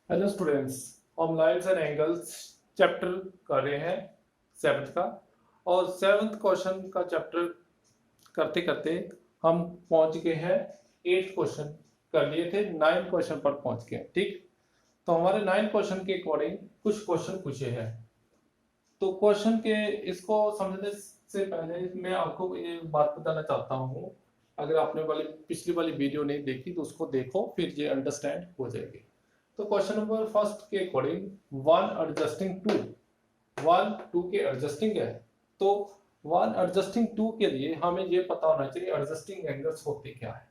Hello students, हम lines and angles chapter कर रहे हैं सेवन्थ का। और सेवन्थ क्वेश्चन का चैप्टर करते करते हम पहुंच गए हैं एट्थ क्वेश्चन। कर लिए थे, नाइन्थ क्वेश्चन पर पहुंच गए। ठीक, तो हमारे नाइन्थ क्वेश्चन के अकॉर्डिंग कुछ क्वेश्चन पूछे हैं। तो क्वेश्चन के इसको समझने से पहले मैं आपको ये बात बताना चाहता हूँ। अगर आपने पिछली वाली वीडियो नहीं देखी तो उसको देखो, फिर ये अंडरस्टैंड हो जाएगी। तो क्वेश्चन नंबर फर्स्ट के according one adjusting to, one to के एडजस्टिंग है। तो वन एडजस्टिंग टू के लिए हमें ये पता होना चाहिए एडजस्टिंग एंगल्स होते क्या है।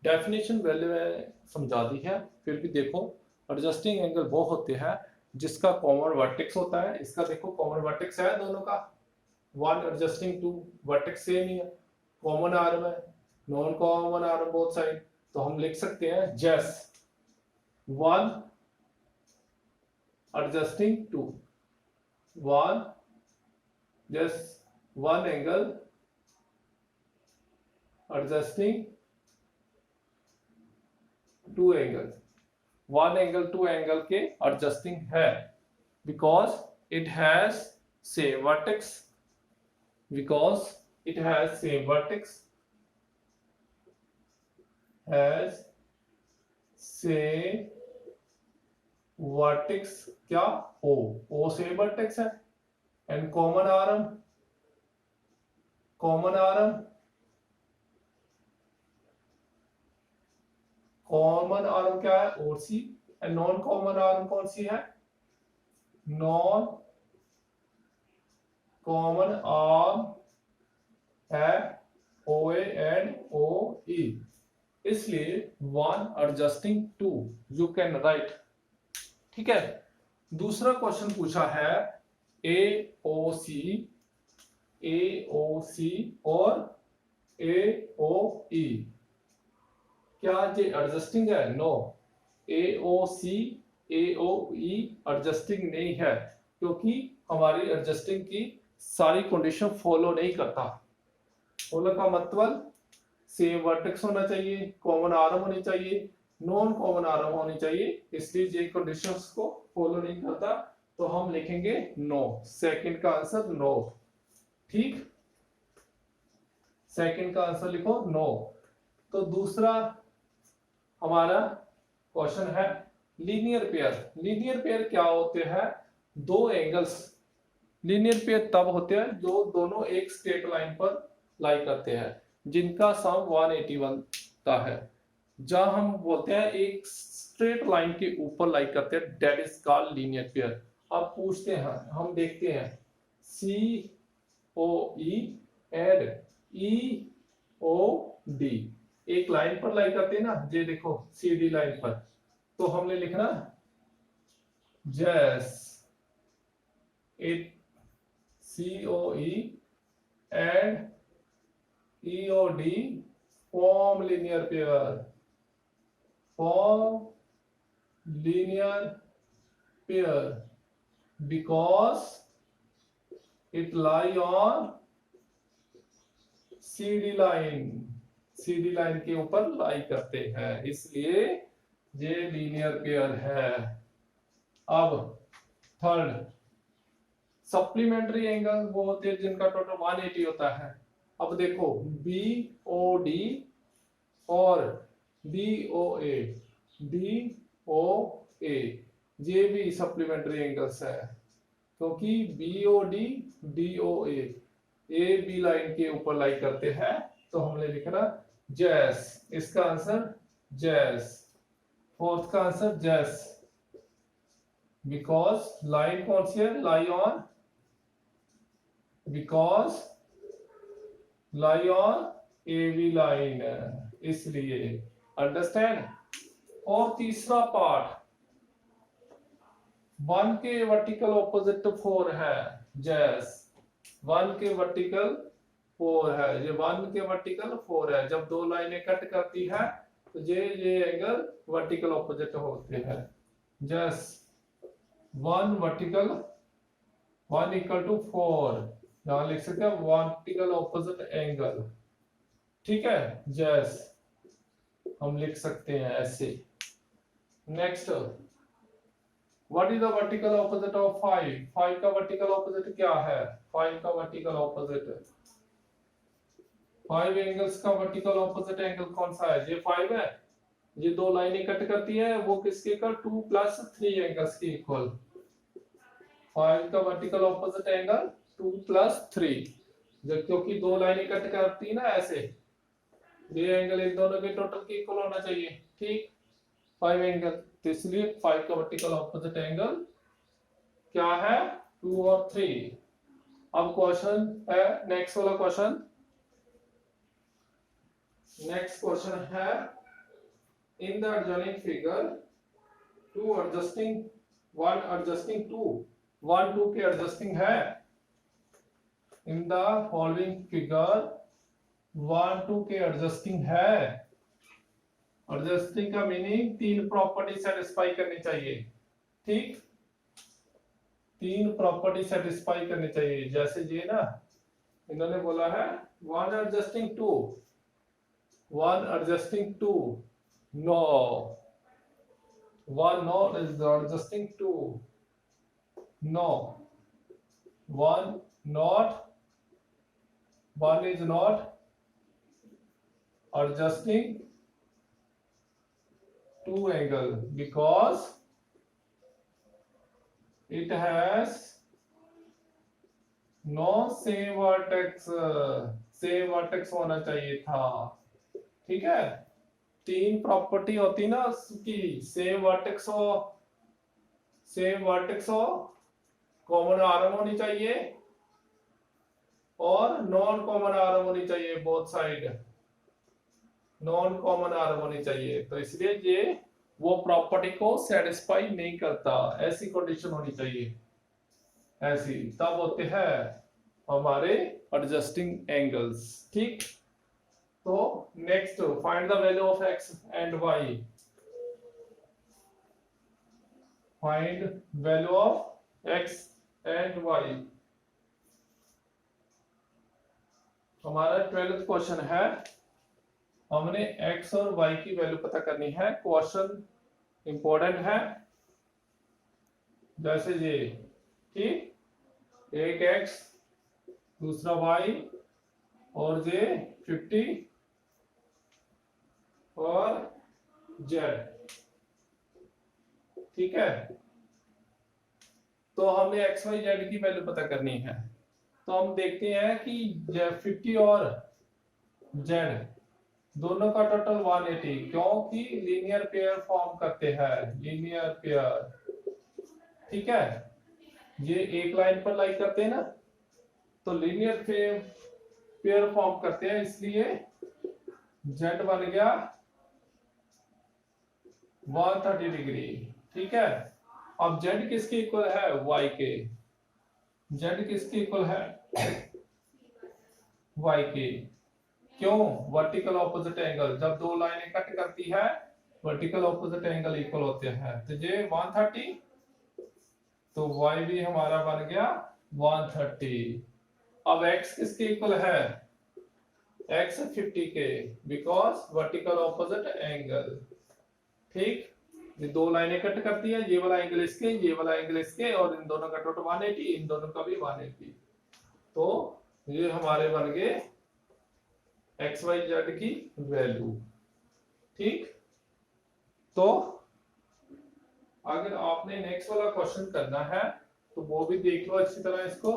डेफिनेशन पहले मैं समझा दी है, फिर भी देखो। एडजस्टिंग एंगल वो होते हैं जिसका कॉमन वर्टेक्स होता है। इसका देखो कॉमन वर्टेक्स है दोनों का। One adjusting to, vertex same ही है, कॉमन आर्म है, non common arm both side. तो हम लिख सकते हैं जैस one adjusting to one, just one angle adjusting two angle, one angle two angle के adjusting है because it has same vertex, because it has same vertex, has same vertex क्या o same vertex है and common arm, common arm, common arm क्या है और सी, and non common arm कौन सी है, नॉन कॉमन आर्म है ओ ए एंड ओ ई। इसलिए one adjusting to you can write. ठीक है, दूसरा क्वेश्चन पूछा है ए ओ सी, ए ओ सी और ए ओ ई, क्या ये एडजस्टिंग है? नो, ए ओ सी ए ओ ई एडजस्टिंग नहीं है, क्योंकि हमारी एडजस्टिंग की सारी कंडीशन फॉलो नहीं करता। फॉलो का मतलब सेम वर्टेक्स होना चाहिए, कॉमन आर्म होनी चाहिए, नॉन कॉमन आर्म होनी चाहिए। इसलिए ये कंडीशंस को फॉलो नहीं करता, तो हम लिखेंगे नो। सेकंड का आंसर नो। ठीक, सेकंड का आंसर लिखो नो। तो दूसरा हमारा क्वेश्चन है लीनियर पेयर। लीनियर पेयर क्या होते हैं? दो एंगल्स। लीनियर पेयर तब होते हैं जो दोनों एक स्ट्रेट लाइन पर लाई करते हैं, जिनका सम 181 का है। जहां हम बोलते हैं एक स्ट्रेट लाइन के ऊपर लाई करते हैं, that is called linear pair. अब पूछते हैं, हम देखते हैं C O E and E O D एक लाइन पर लाई करते हैं ना, ये देखो सी डी लाइन पर। तो हमने लिखना जैस it C O E and E O D form linear pair, form linear pair because it lie on CD line, CD line के ऊपर लाई करते हैं, इसलिए ये लीनियर पेयर है। अब थर्ड सप्लीमेंट्री एंगल वो होते हैं जिनका टोटल 180 होता है। अब देखो बी ओ डी और D O A, D O A ये भी सप्लीमेंट्री एंगल्स है, क्योंकि B O D D O A B line के ऊपर लाई करते हैं। तो हमने लिखना जैस, इसका आंसर जैस। फोर्थ का आंसर जैस बिकॉज लाइन कौन सी है? Lie on, because lie on A B line, इसलिए। अंडरस्टैंड। और तीसरा पार्ट वन के वर्टिकल ऑपोजिट टू फोर है जैस, वन के वर्टिकल फोर है, ये वन के वर्टिकल फोर है। जब दो लाइनें कट करती है तो ये एंगल वर्टिकल ऑपोजिट होते हैं। जस one vertical, one equal to four, यहां लिख सकते हैं वर्टिकल ऑपोजिट एंगल। ठीक है, जस हम लिख सकते हैं ऐसे। Next what is the vertical opposite of 5? 5 का वर्टिकल ऑपोजिट क्या है? 5 का वर्टिकल ऑपोजिट, 5 एंगल्स का वर्टिकल ऑपोजिट एंगल कौन सा है? ये 5 है, ये दो लाइनें कट करती है, वो किसके इक्वल? 2 + 3 एंगल्स के इक्वल। 5 का वर्टिकल ऑपोजिट एंगल 2 + 3, जब क्योंकि दो लाइनें कट करती है ना ऐसे, ये एंगल इन दोनों के टोटल के इक्वल होना चाहिए, ठीक? 5 एंगल, तो इसलिए 5 का वर्टिकल ऑपोजिट एंगल क्या है? 2 और 3। अब क्वेश्चन है नेक्स्ट वाला क्वेश्चन, नेक्स्ट क्वेश्चन है in the adjoining figure two adjusting, one adjusting two, 1 2 के adjusting है। in the following figure 1 2 के adjusting है। adjusting का मीनिंग तीन प्रॉपर्टी सेटिस्फाई करनी चाहिए, ठीक? तीन प्रॉपर्टी सेटिस्फाई करनी चाहिए, जैसे ये ना इन्होंने बोला है 1 adjusting 2, 1 adjusting 2, no, 1 not is adjusting 2, no, 1 not, 1 is not adjusting 2 angle because it has no same vertex, same vertex होना चाहिए था, ठीक है? तीन प्रॉपर्टी होती ना उसकी, सेम वर्टेक्स हो, सेम वर्टेक्स हो, कॉमन आर्म होनी चाहिए और नॉन कॉमन आर्म होनी चाहिए, both side non common arm होनी चाहिए। तो इसलिए ये वो प्रॉपर्टी को सेटिस्फाई नहीं करता, ऐसी कंडीशन होनी चाहिए, ऐसी तब होते हैं हमारे एडजस्टिंग एंगल्स, ठीक? तो next, find the value of x and y। Find value of x and y। हमारा 12th क्वेश्चन है, हमने x और y की वैल्यू पता करनी है। क्वेश्चन इंपॉर्टेंट है, जैसे ये, ठीक? एक x दूसरा y और ये 50 और z, ठीक है? तो हमने x y z की वैल्यू पता करनी है। तो हम देखते हैं कि 50 और z दोनों का टोटल 180, क्योंकि लीनियर पेयर फॉर्म करते हैं, लीनियर पेयर, ठीक है? ये एक लाइन पर लाई करते हैं ना, तो लीनियर पेयर फॉर्म करते हैं, इसलिए z बन गया 130 डिग्री, ठीक है? अब z किसके इक्वल है? y के। z किसके इक्वल है? y के। क्यों? वर्टिकल ऑपोजिट एंगल, जब दो लाइनें कट करती है वर्टिकल ऑपोजिट एंगल इक्वल होते हैं, तो ये 130, तो y भी हमारा बन गया 130। अब x किसके इक्वल है? x 50 के, बिकॉज वर्टिकल ऑपोजिट एंगल, ठीक? ये दो लाइनें कट करती है, ये वाला एंगल इसके, ये वाला एंगल इसके, और इन दोनों का टोटल 180, इन दोनों का भी 180। तो ये हमारे बन गए एक्स वाई जेड की वैल्यू, ठीक? तो अगर आपने नेक्स्ट वाला क्वेश्चन करना है तो वो भी देख लो अच्छी तरह इसको।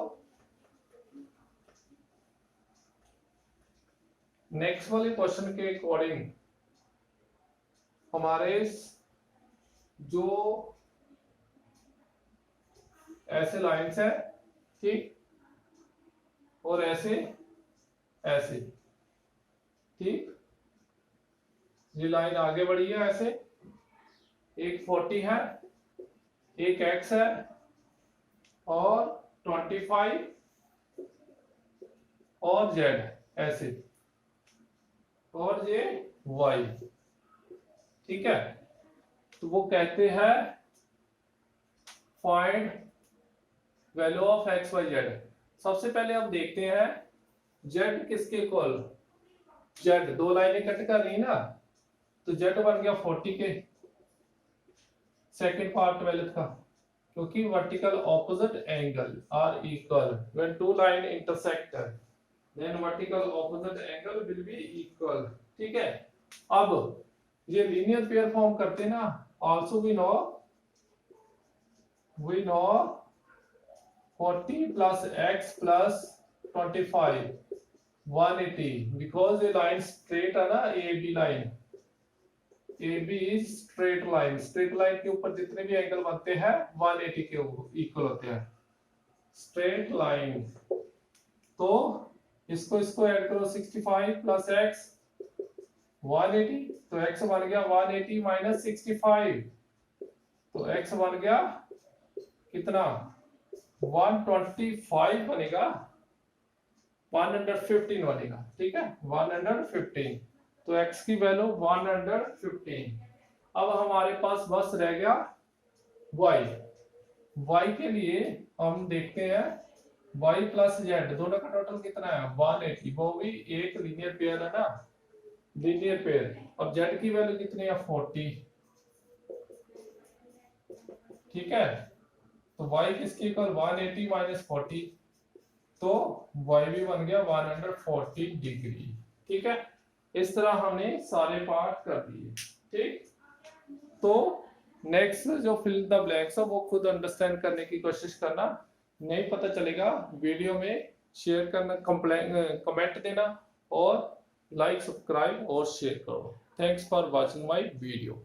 नेक्स्ट वाले क्वेश्चन के अकॉर्डिंग हमारे जो ऐसे लाइंस है, ठीक? और ऐसे ऐसे, ठीक? ये लाइन आगे बढ़ी है ऐसे, एक 40 है, एक x है, और 25 और z ऐसे, और ये y, ठीक है? तो वो कहते हैं find value of x y z. सबसे पहले हम देखते हैं z किसके इक्वल, z दो लाइनें कट कर रही ना, तो z बन गया 40 के, सेकंड पार्ट 12 का, क्योंकि vertical opposite angle are equal when two line intersect, then vertical opposite angle will be equal. ठीक है, अब ये लीनियर पेयर फॉर्म करते ना, also we know 40 plus x plus 25 180 because ये लाइन स्ट्रेट है ना, A B line, A B is straight line, straight line के ऊपर जितने भी एंगल बनते हैं 180 के इक्वल होते हैं, स्ट्रेट लाइन। तो इसको इसको ऐड करो, 65 प्लस x 180, तो x बन गया 180 माइनस 65, तो x बन गया कितना 125 बनेगा, 115 बनेगा। ठीक है, 115, तो x की वैल्यू 115। अब हमारे पास बस रह गया y के लिए हम देखते हैं y प्लस जेड दोनों का टोटल कितना है 180, वो भी एक लीनियर पेयर है ना, लीनियर पेयर। अब z की वैल्यू कितनी है 40। ठीक है, तो y किसकी इक्वल 180 माइनस 40, तो y भी बन गया 140 डिग्री। ठीक है, इस तरह हमने सारे पार्ट कर दिए। ठीक, तो नेक्स्ट जो फिल द ब्लैंक्स है वो खुद अंडरस्टैंड करने की कोशिश करना, नहीं पता चलेगा वीडियो में शेयर करना, कमेंट देना और लाइक सब्सक्राइब और शेयर करो। Thanks for watching my video.